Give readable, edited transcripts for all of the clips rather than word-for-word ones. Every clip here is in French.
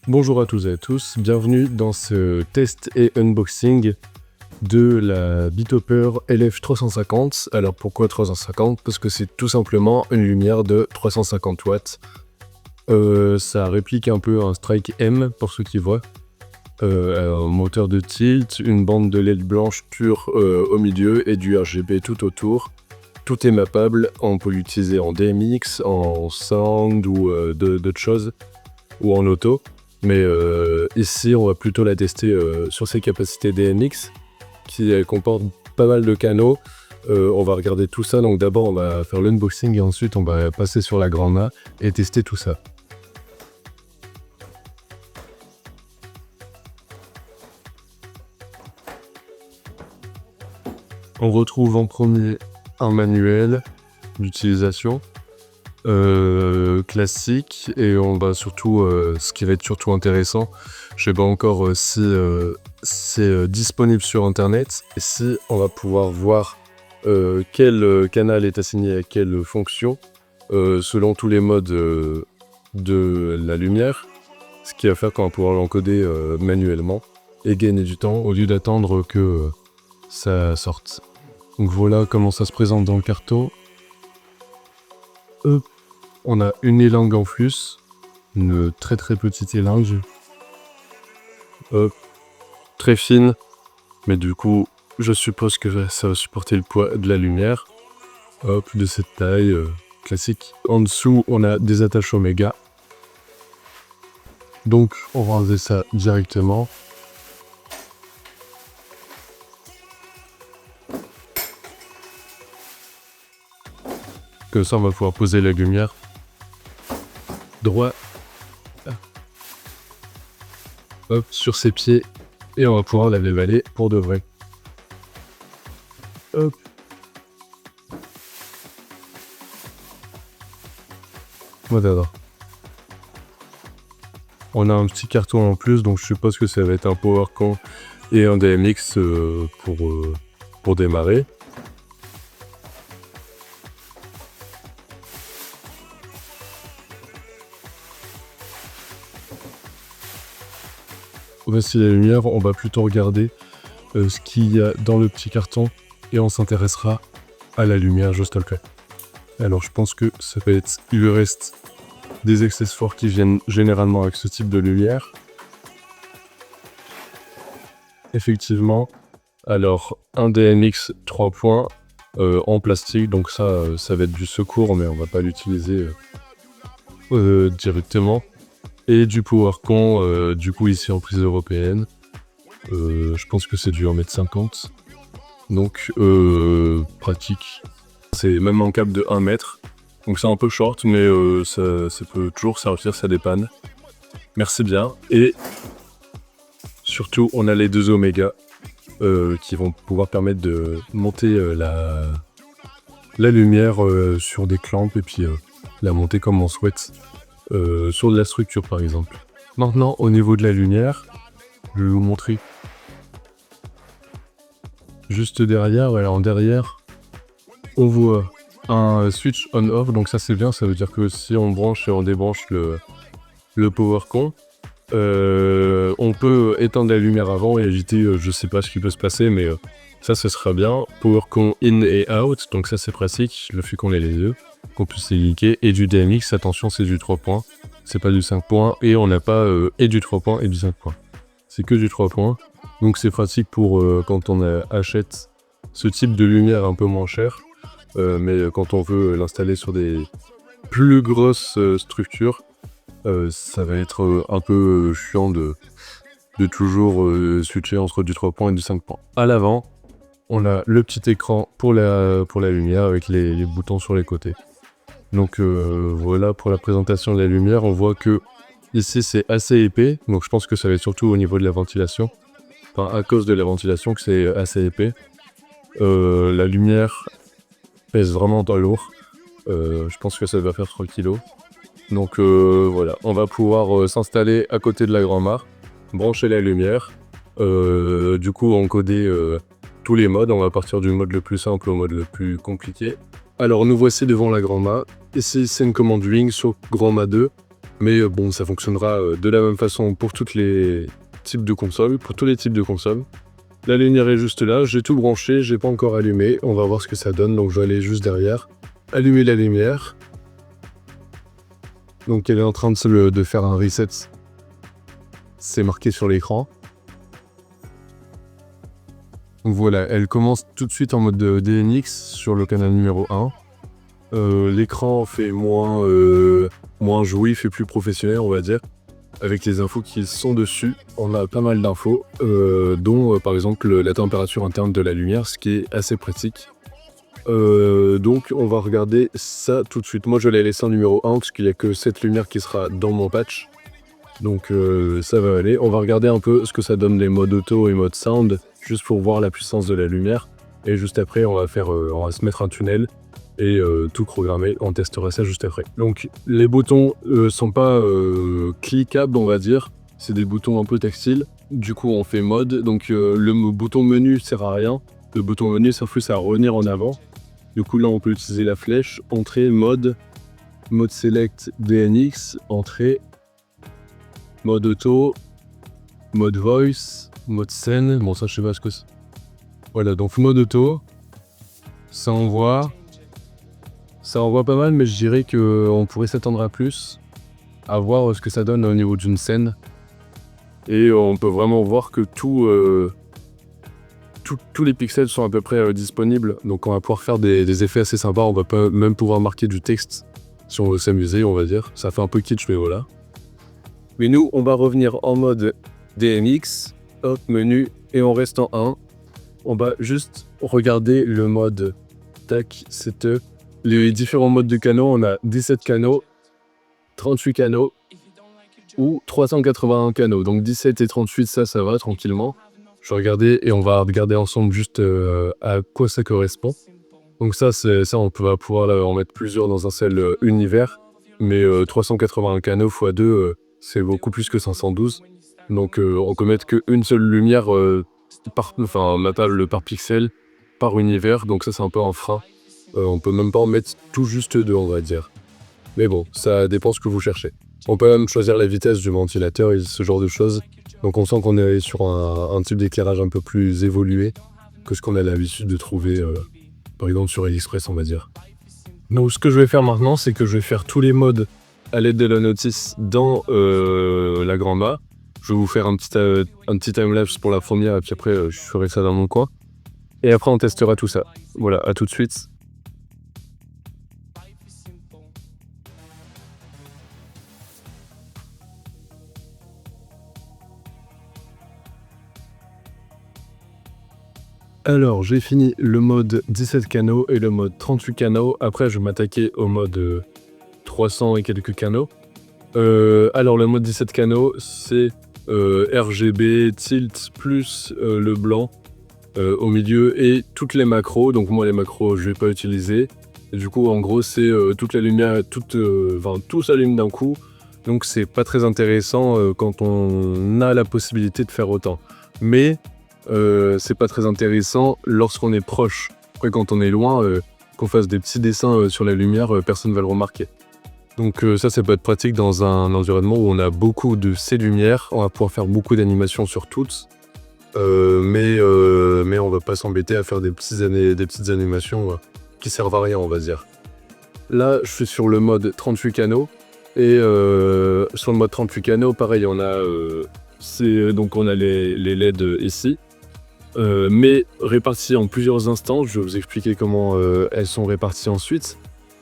Bonjour à tous et à tous, bienvenue dans ce test et unboxing de la Bitoper LF350. Alors pourquoi 350? Parce que c'est tout simplement une lumière de 350 watts. Ça réplique un peu un Strike M pour ceux qui voient. Un moteur de tilt, une bande de LED blanche pure au milieu et du RGB tout autour. Tout est mappable, on peut l'utiliser en DMX, en sound ou d'autres choses, ou en auto. Mais ici, on va plutôt la tester sur ses capacités DMX, qui comportent pas mal de canaux. On va regarder tout ça, donc d'abord on va faire l'unboxing et ensuite on va passer sur la Granma et tester tout ça. On retrouve en premier un manuel d'utilisation classique et on va surtout, ce qui va être surtout intéressant, je sais pas encore si c'est disponible sur internet et si on va pouvoir voir quel canal est assigné à quelle fonction selon tous les modes de la lumière, ce qui va faire qu'on va pouvoir l'encoder manuellement et gagner du temps au lieu d'attendre que ça sorte. Donc voilà comment ça se présente dans le carton. On a une élingue en plus, une très petite élingue, très fine, mais du coup je suppose que ça va supporter le poids de la lumière, de cette taille classique. En dessous on a des attaches Oméga, donc on va enlever ça directement. Comme ça on va pouvoir poser la lumière droit sur ses pieds et on va pouvoir la dévaler pour de vrai. Hop. Voilà. On a un petit carton en plus, donc je suppose que ça va être un PowerCon et un DMX pour démarrer. Voici la lumière, on va plutôt regarder ce qu'il y a dans le petit carton et on s'intéressera à la lumière juste après. Alors je pense que ça va être, il lui reste des accessoires qui viennent généralement avec ce type de lumière. Effectivement, alors un DMX 3 points en plastique, donc ça va être du secours mais on va pas l'utiliser directement. Et du PowerCon, du coup ici en prise européenne, je pense que c'est du 1m50, donc pratique. C'est même un câble de 1 mètre, donc c'est un peu short, mais ça peut toujours servir, ça dépanne. Merci bien, et surtout on a les deux Oméga qui vont pouvoir permettre de monter la lumière sur des clamps et puis la monter comme on souhaite. Sur de la structure par exemple. Maintenant au niveau de la lumière, je vais vous montrer. Juste derrière, voilà, en derrière, on voit un switch on-off, donc ça c'est bien, ça veut dire que si on branche et on débranche le PowerCon, on peut éteindre la lumière avant et éviter, je sais pas ce qui peut se passer, mais ça ce sera bien. PowerCon in et out, donc ça c'est pratique, le fait qu'on ait les deux, qu'on puisse les linker, et du DMX, attention c'est du 3 points, c'est pas du 5 points, et on n'a pas et du 3 points et du 5 points. C'est que du 3 points, donc c'est pratique pour quand on achète ce type de lumière un peu moins cher, mais quand on veut l'installer sur des plus grosses structures, ça va être un peu chiant de toujours switcher entre du 3 points et du 5 points. À l'avant, on a le petit écran pour la lumière avec les boutons sur les côtés. Donc voilà pour la présentation de la lumière, on voit que ici c'est assez épais, donc je pense que ça va être surtout au niveau de la ventilation. Enfin à cause de la ventilation que c'est assez épais. La lumière pèse vraiment dans lourd, je pense que ça va faire 3 kg. Donc voilà, on va pouvoir s'installer à côté de la Granma, brancher la lumière, du coup encoder tous les modes, on va partir du mode le plus simple au mode le plus compliqué. Alors nous voici devant la Granma, ici c'est une commande Wing sur Granma 2, Mais bon, ça fonctionnera de la même façon pour tous les types de consoles. La lumière est juste là, j'ai tout branché, j'ai pas encore allumé. On va voir ce que ça donne, donc je vais aller juste derrière, allumer la lumière. Donc elle est en train de faire un reset. C'est marqué sur l'écran. Donc voilà, elle commence tout de suite en mode DNX sur le canal numéro 1. L'écran fait moins jouif et plus professionnel, on va dire, avec les infos qui sont dessus. On a pas mal d'infos, dont par exemple la température interne de la lumière, ce qui est assez pratique. Donc on va regarder ça tout de suite. Moi je l'ai laissé en numéro 1 parce qu'il n'y a que cette lumière qui sera dans mon patch. Donc ça va aller. On va regarder un peu ce que ça donne les modes auto et mode sound, juste pour voir la puissance de la lumière. Et juste après on va se mettre un tunnel et tout programmer. On testera ça juste après. Donc les boutons sont pas cliquables, on va dire. C'est des boutons un peu tactiles. Du coup on fait mode. Donc le bouton menu sert à rien. Le bouton menu sert plus à revenir en avant. Du coup là on peut utiliser la flèche, entrée, mode select, DNX, entrée, mode auto, mode voice, mode scène, bon ça je sais pas ce que c'est. Voilà, donc mode auto, ça envoie pas mal, mais je dirais qu'on pourrait s'attendre à plus, à voir ce que ça donne au niveau d'une scène. Et on peut vraiment voir que tous les pixels sont à peu près disponibles, donc on va pouvoir faire des effets assez sympas. On va pas même pouvoir marquer du texte si on veut s'amuser, on va dire. Ça fait un peu kitsch, mais voilà. Mais nous, on va revenir en mode DMX, hop, menu, et on reste en 1. On va juste regarder le mode tac, setup. Les différents modes de canaux, on a 17 canaux, 38 canaux ou 381 canaux. Donc 17 et 38, ça va tranquillement. Je vais regarder et on va regarder ensemble juste à quoi ça correspond. Donc ça, on va pouvoir en mettre plusieurs dans un seul univers. Mais 381 canaux x 2, c'est beaucoup plus que 512. Donc on peut mettre qu'une seule lumière mappable par pixel, par univers. Donc ça, c'est un peu un frein. On peut même pas en mettre tout juste deux, on va dire. Mais bon, ça dépend ce que vous cherchez. On peut même choisir la vitesse du ventilateur et ce genre de choses. Donc on sent qu'on est sur un type d'éclairage un peu plus évolué que ce qu'on a l'habitude de trouver, par exemple sur AliExpress, on va dire. Donc ce que je vais faire maintenant, c'est que je vais faire tous les modes à l'aide de la notice dans la grande A. Je vais vous faire un petit timelapse pour la première, et puis après je ferai ça dans mon coin. Et après on testera tout ça. Voilà, à tout de suite. Alors, j'ai fini le mode 17 canaux et le mode 38 canaux. Après, je vais m'attaquer au mode 300 et quelques canaux. Alors, le mode 17 canaux, c'est RGB, tilt, plus le blanc au milieu et toutes les macros. Donc moi, les macros, je vais pas utiliser. Et du coup, en gros, c'est toute la lumière, tout s'allume d'un coup. Donc, c'est pas très intéressant quand on a la possibilité de faire autant. Mais c'est pas très intéressant lorsqu'on est proche. Après, quand on est loin, qu'on fasse des petits dessins sur la lumière, personne va le remarquer. Donc ça peut être pratique dans un environnement où on a beaucoup de ces lumières. On va pouvoir faire beaucoup d'animations sur toutes. Mais on va pas s'embêter à faire des petites animations qui servent à rien, on va dire. Là, je suis sur le mode 38 canaux. Et sur le mode 38 canaux, pareil, on a les LED ici. Mais réparties en plusieurs instances. Je vais vous expliquer comment elles sont réparties ensuite.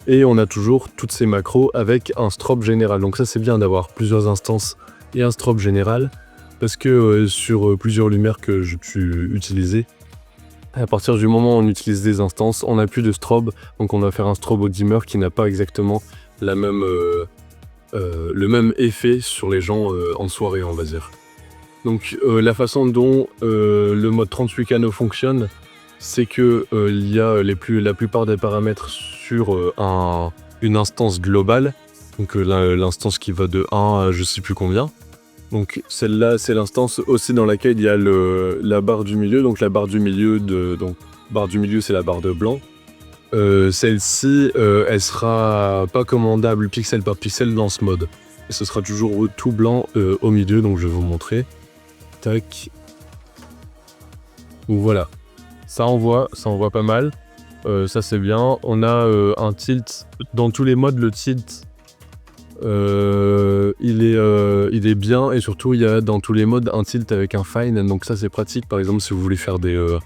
Et on a toujours toutes ces macros avec un strobe général. Donc ça, c'est bien d'avoir plusieurs instances et un strobe général, parce que sur plusieurs lumières que j'ai pu utiliser, à partir du moment où on utilise des instances, on n'a plus de strobe. Donc on va faire un strobe au dimmer qui n'a pas exactement le même effet sur les gens en soirée, on va dire. Donc la façon dont le mode 38 canaux fonctionne, c'est que il y a la plupart des paramètres sur une instance globale. Donc l'instance qui va de 1 à je sais plus combien. Donc celle-là, c'est l'instance aussi dans laquelle il y a la barre du milieu. Donc la barre du milieu, c'est la barre de blanc. Celle-ci, elle sera pas commandable pixel par pixel dans ce mode. et ce sera toujours tout blanc au milieu, donc je vais vous montrer. Tac. Donc voilà, ça envoie pas mal, ça c'est bien. On a un tilt, dans tous les modes le tilt il est bien, et surtout il y a dans tous les modes un tilt avec un fine, donc ça c'est pratique. Par exemple si vous voulez faire des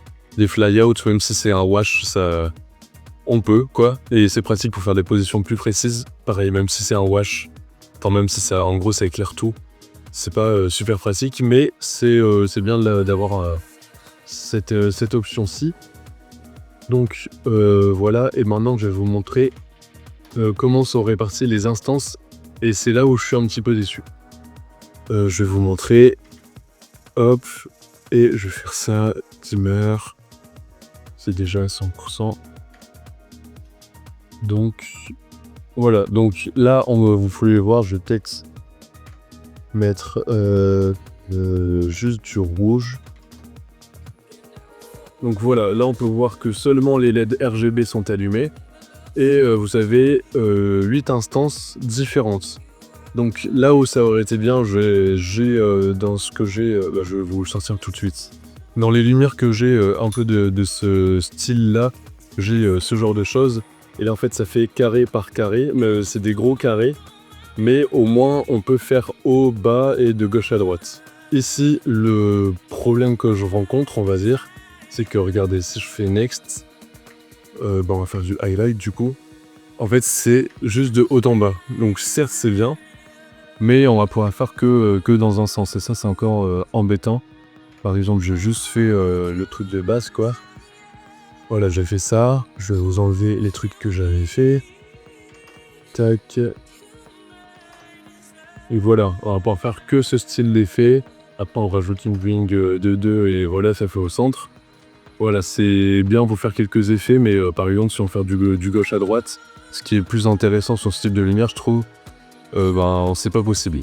fly-out, même si c'est un wash, ça on peut quoi, et c'est pratique pour faire des positions plus précises. Pareil, même si c'est un wash, enfin même si ça en gros ça éclaire tout, c'est pas super pratique, mais c'est bien d'avoir cette option-ci. Donc voilà, et maintenant je vais vous montrer comment sont réparties les instances, et c'est là où je suis un petit peu déçu. Je vais vous montrer, hop, et je vais faire ça, dimmer, c'est déjà à 100%. Donc voilà, donc là vous pouvez voir, je vais peut-être mettre juste du rouge. Donc voilà, là on peut voir que seulement les LED RGB sont allumés, et vous avez 8 instances différentes. Donc là où ça aurait été bien, dans ce que j'ai, je vais vous le sortir tout de suite. Dans les lumières que j'ai un peu de ce style-là, j'ai ce genre de choses. Et là en fait ça fait carré par carré, mais c'est des gros carrés. Mais au moins on peut faire haut, bas et de gauche à droite. Ici, le problème que je rencontre, on va dire, c'est que regardez, si je fais next, on va faire du highlight du coup. En fait c'est juste de haut en bas. Donc certes c'est bien, mais on va pouvoir faire que dans un sens, et ça c'est encore embêtant. Par exemple j'ai juste fait le truc de base quoi. Voilà, j'ai fait ça, je vais vous enlever les trucs que j'avais fait. Tac. Et voilà, on va pouvoir faire que ce style d'effet. Après on rajoute une wing de 2 et voilà, ça fait au centre. Voilà, c'est bien pour faire quelques effets, mais par exemple si on fait du gauche à droite, ce qui est plus intéressant sur ce type de lumière je trouve, c'est pas possible.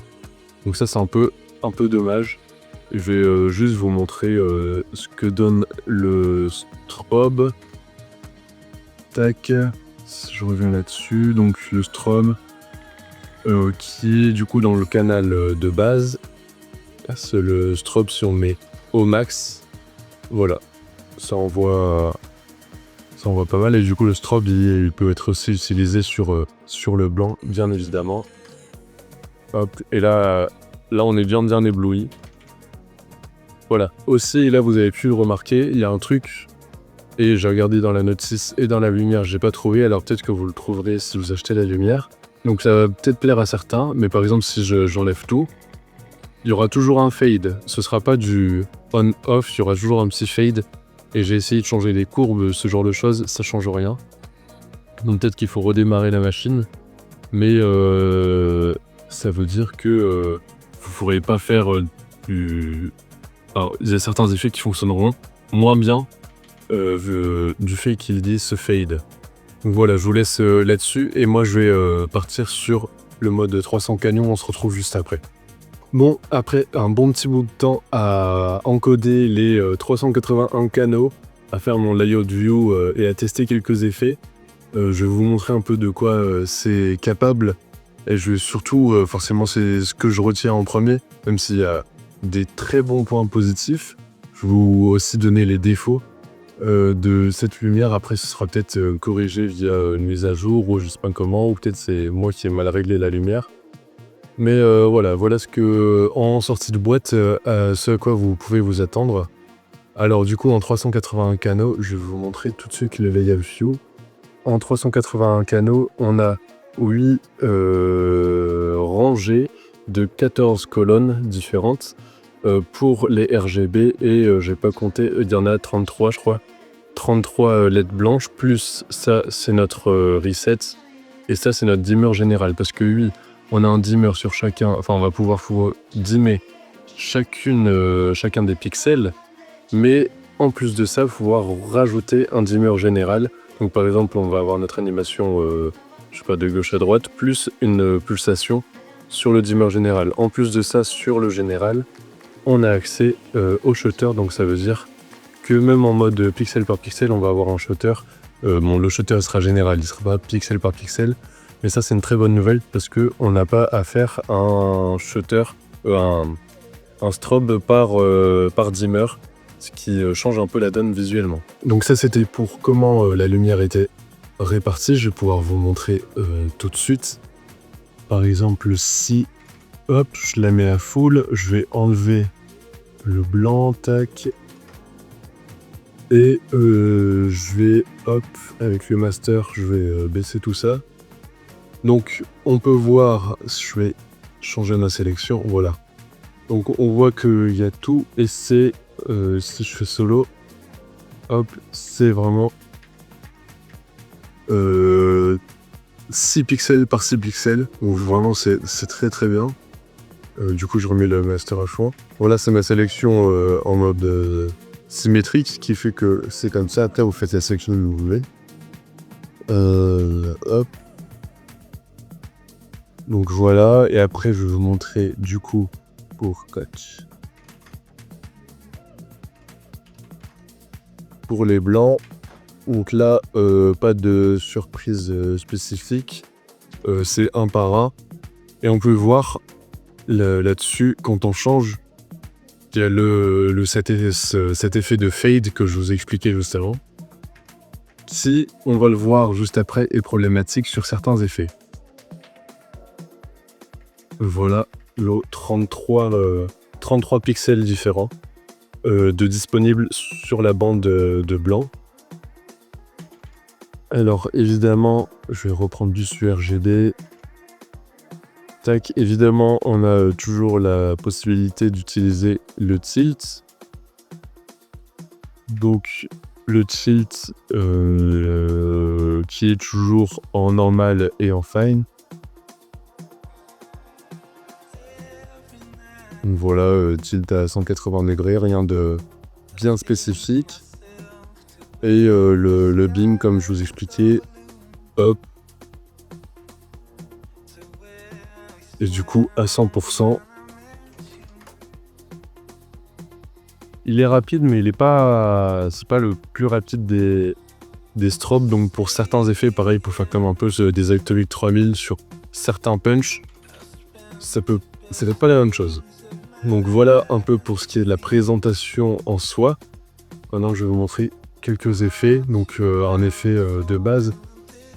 Donc ça c'est un peu dommage. Je vais juste vous montrer ce que donne le strobe. Tac, je reviens là-dessus. Donc le strobe qui est du coup dans le canal de base. Là, c'est le strobe si on met au max. Voilà, ça envoie pas mal, et du coup le strobe il peut être aussi utilisé sur le blanc, bien évidemment. Hop, et là on est bien ébloui. Voilà, aussi là vous avez pu le remarquer, il y a un truc, et j'ai regardé dans la note 6 et dans la lumière, j'ai pas trouvé, alors peut-être que vous le trouverez si vous achetez la lumière. Donc ça va peut-être plaire à certains, mais par exemple si j'enlève tout, il y aura toujours un fade. Ce sera pas du on-off, il y aura toujours un petit fade. Et j'ai essayé de changer les courbes, ce genre de choses, ça change rien. Donc peut-être qu'il faut redémarrer la machine, mais ça veut dire que vous pourrez pas faire Alors, il y a certains effets qui fonctionneront moins bien du fait qu'ils disent ce fade. Donc voilà, je vous laisse là-dessus, et moi je vais partir sur le mode 300 canons, on se retrouve juste après. Bon, après un bon petit bout de temps à encoder les 381 canaux, à faire mon layout view et à tester quelques effets, je vais vous montrer un peu de quoi c'est capable, et je vais surtout, forcément c'est ce que je retiens en premier, même s'il y a des très bons points positifs, je vais vous aussi donner les défauts de cette lumière. Après ce sera peut-être corrigé via une mise à jour, ou je sais pas comment, ou peut-être c'est moi qui ai mal réglé la lumière. Mais voilà ce que en sortie de boîte, ce à quoi vous pouvez vous attendre. Alors du coup en 381 canaux, je vais vous montrer tout de suite le layout view. En 381 canaux, on a 8 rangées de 14 colonnes différentes pour les RGB, et j'ai pas compté, il y en a 33 je crois. 33 LED blanches, plus ça c'est notre reset, et ça c'est notre dimmer général, parce que oui, on a un dimmer sur chacun, enfin on va pouvoir dimmer chacun des pixels, mais en plus de ça, pouvoir rajouter un dimmer général. Donc par exemple, on va avoir notre animation, je sais pas, de gauche à droite, plus une pulsation sur le dimmer général. En plus de ça, sur le général, on a accès au shutter, donc ça veut dire que même en mode pixel par pixel, on va avoir un shutter. Le shutter sera général, il ne sera pas pixel par pixel, Mais ça, c'est une très bonne nouvelle parce qu'on n'a pas à faire un shutter, un strobe par dimmer, ce qui change un peu la donne visuellement. Donc ça, c'était pour comment la lumière était répartie. Je vais pouvoir vous montrer tout de suite. Par exemple, si hop, je la mets à full, je vais enlever le blanc, tac. Et je vais, hop, avec le master, je vais baisser tout ça. Donc on peut voir, je vais changer ma sélection, voilà. Donc on voit qu'il y a tout et c'est, si je fais solo, hop, c'est vraiment 6 pixels par 6 pixels. Donc vraiment c'est très très bien. Du coup je remets le master à fond. Voilà, c'est ma sélection en mode symétrique, ce qui fait que c'est comme ça. Après vous faites la sélection que vous voulez. Hop. Donc voilà, et après je vais vous montrer du coup pour coach. Pour les blancs, donc là pas de surprise spécifique, c'est un par un. Et on peut voir là-dessus, quand on change, il y a cet effet de fade que je vous ai expliqué juste avant. Si on va le voir juste après, est problématique sur certains effets. Voilà, 33 pixels différents de disponibles sur la bande de blanc. Alors évidemment, je vais reprendre du sur RGB. Tac, évidemment, on a toujours la possibilité d'utiliser le tilt. Donc le tilt qui est toujours en normal et en fine. Donc voilà, tilt à 180 degrés, rien de bien spécifique. Et le beam, comme je vous expliquais, hop. Et du coup, à 100%. Il est rapide, mais c'est pas le plus rapide des strobes. Donc pour certains effets, pareil, pour faire comme un peu des Atomic 3000 sur certains punch, c'est pas la même chose. Donc voilà un peu pour ce qui est de la présentation en soi. Maintenant, je vais vous montrer quelques effets. Donc un effet de base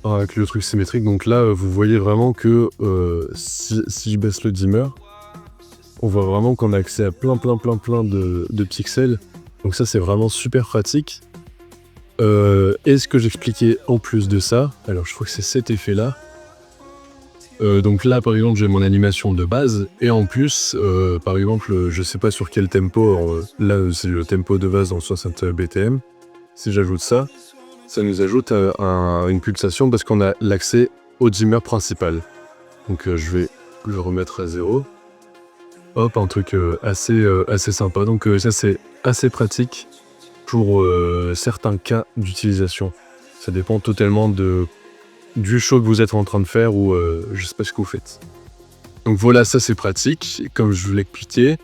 avec le truc symétrique. Donc là, vous voyez vraiment que si je baisse le dimmer, on voit vraiment qu'on a accès à plein de pixels. Donc ça, c'est vraiment super pratique. Et ce que j'expliquais en plus de ça, alors je crois que c'est cet effet-là. Donc là, par exemple, j'ai mon animation de base, et en plus, par exemple, je sais pas sur quel tempo, là c'est le tempo de base en 60 BTM. Si j'ajoute ça, ça nous ajoute une pulsation parce qu'on a l'accès au dimmer principal. Donc je vais le remettre à 0. Hop, un truc assez sympa. Donc ça c'est assez pratique pour certains cas d'utilisation. Ça dépend totalement du show que vous êtes en train de faire ou je sais pas ce que vous faites. Donc voilà, ça c'est pratique, comme je vous l'ai expliqué.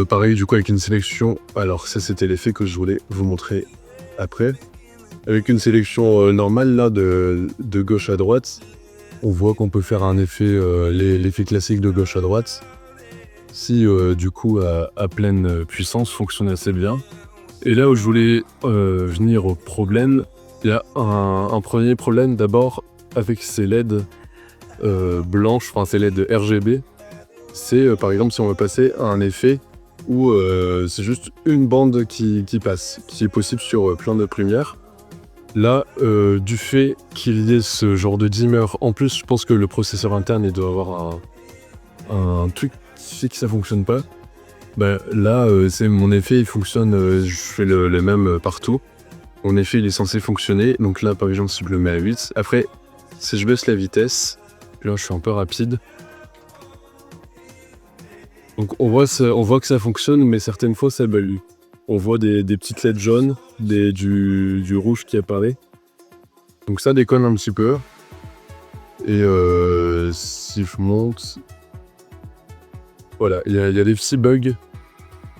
Pareil du coup avec une sélection, alors ça c'était l'effet que je voulais vous montrer après. Avec une sélection normale là de gauche à droite, on voit qu'on peut faire un effet, l'effet classique de gauche à droite. Si du coup à pleine puissance fonctionne assez bien. Et là où je voulais venir au problème, il y a un premier problème d'abord avec ces LED blanches, enfin ces LED RGB. C'est par exemple si on veut passer à un effet où c'est juste une bande qui passe, qui est possible sur plein de lumière. Là, du fait qu'il y ait ce genre de dimmer, en plus je pense que le processeur interne il doit avoir un truc qui fait que ça fonctionne pas. Bah, là, c'est mon effet, il fonctionne, je fais le même partout. Mon effet, il est censé fonctionner. Donc là, par exemple, si je le mets à 8. Après, si je baisse la vitesse, là, je suis un peu rapide. Donc on voit que ça fonctionne, mais certaines fois, ça bug. On voit des petites LED jaunes, du rouge qui apparaît. Donc ça déconne un petit peu. Et si je monte... Voilà, il y a des petits bugs.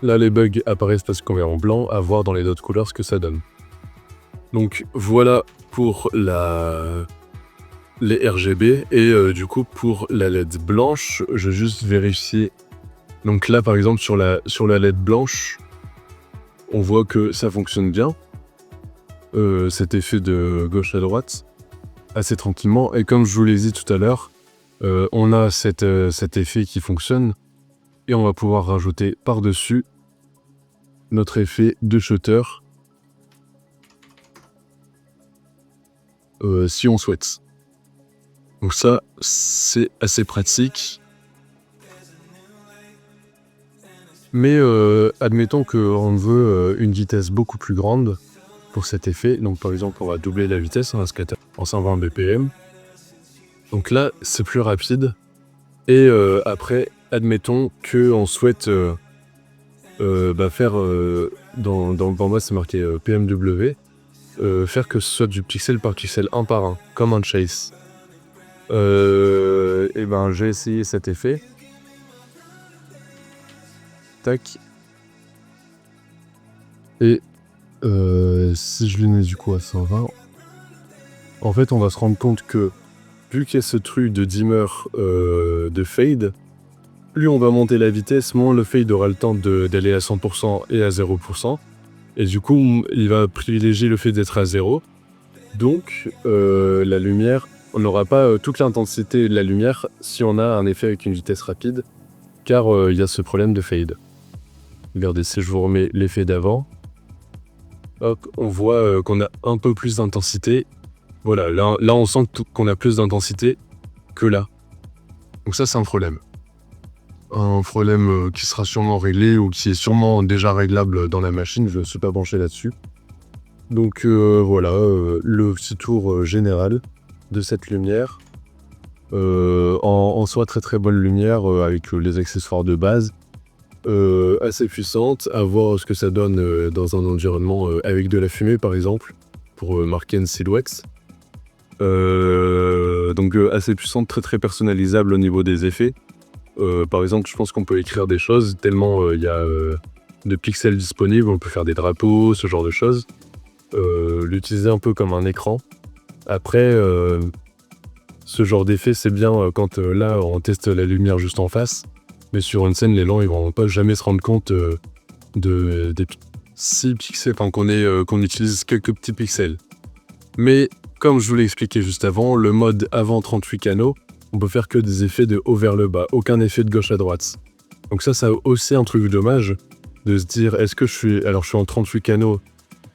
Là, les bugs apparaissent parce qu'on est en blanc, à voir dans les autres couleurs ce que ça donne. Donc voilà pour la les RGB. Et du coup, pour la LED blanche, je vais juste vérifier. Donc là, par exemple, sur la LED blanche, on voit que ça fonctionne bien. Cet effet de gauche à droite, assez tranquillement. Et comme je vous l'ai dit tout à l'heure, on a cet effet qui fonctionne. Et on va pouvoir rajouter par-dessus notre effet de shutter, si on souhaite. Donc ça, c'est assez pratique. Mais admettons qu'on veut une vitesse beaucoup plus grande pour cet effet. Donc par exemple, on va doubler la vitesse, on va se mettre en 120 BPM. Donc là, c'est plus rapide. Et après, admettons qu'on souhaite faire, pour moi c'est marqué PMW, faire que ce soit du pixel par pixel, un par un, comme un chase. Et ben j'ai essayé cet effet. Tac. Et si je lui mets du coup à 120, en fait on va se rendre compte que vu qu'il y a ce truc de dimmer de fade, plus on va monter la vitesse, moins le fade aura le temps d'aller à 100% et à 0%. Et du coup, il va privilégier le fait d'être à 0. Donc, la lumière, on n'aura pas toute l'intensité de la lumière si on a un effet avec une vitesse rapide, car il y a ce problème de fade. Regardez, si je vous remets l'effet d'avant, hop, on voit qu'on a un peu plus d'intensité. Voilà, là on sent qu'on a plus d'intensité que là. Donc ça, c'est un problème. Un problème qui sera sûrement réglé ou qui est sûrement déjà réglable dans la machine, je ne suis pas branché là-dessus. Donc voilà, le petit tour général de cette lumière. En soi, très très bonne lumière avec les accessoires de base. Assez puissante, à voir ce que ça donne dans un environnement avec de la fumée par exemple, pour marquer une silhouette. Donc assez puissante, très très personnalisable au niveau des effets. Par exemple, je pense qu'on peut écrire des choses tellement il y a de pixels disponibles, on peut faire des drapeaux, ce genre de choses. L'utiliser un peu comme un écran. Après, ce genre d'effet, c'est bien quand là, on teste la lumière juste en face. Mais sur une scène, les gens, ils vont pas jamais se rendre compte des 6 pixels, enfin qu'on utilise quelques petits pixels. Mais comme je vous l'ai expliqué juste avant, le mode avant 38 canaux, on peut faire que des effets de haut vers le bas, aucun effet de gauche à droite. Donc ça aussi un truc dommage, de se dire, est-ce que je suis en 38 canaux,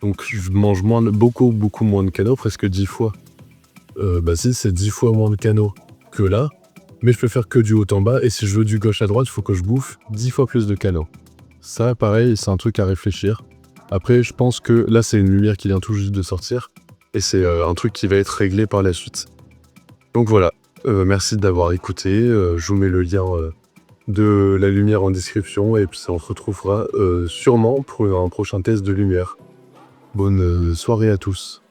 donc je mange beaucoup moins de canaux, presque 10 fois. Si, c'est 10 fois moins de canaux que là, mais je peux faire que du haut en bas, et si je veux du gauche à droite, il faut que je bouffe 10 fois plus de canaux. Ça, pareil, c'est un truc à réfléchir. Après, je pense que là, c'est une lumière qui vient tout juste de sortir, et c'est un truc qui va être réglé par la suite. Donc voilà, merci d'avoir écouté, je vous mets le lien de la lumière en description, et puis on se retrouvera sûrement pour un prochain test de lumière. Bonne soirée à tous.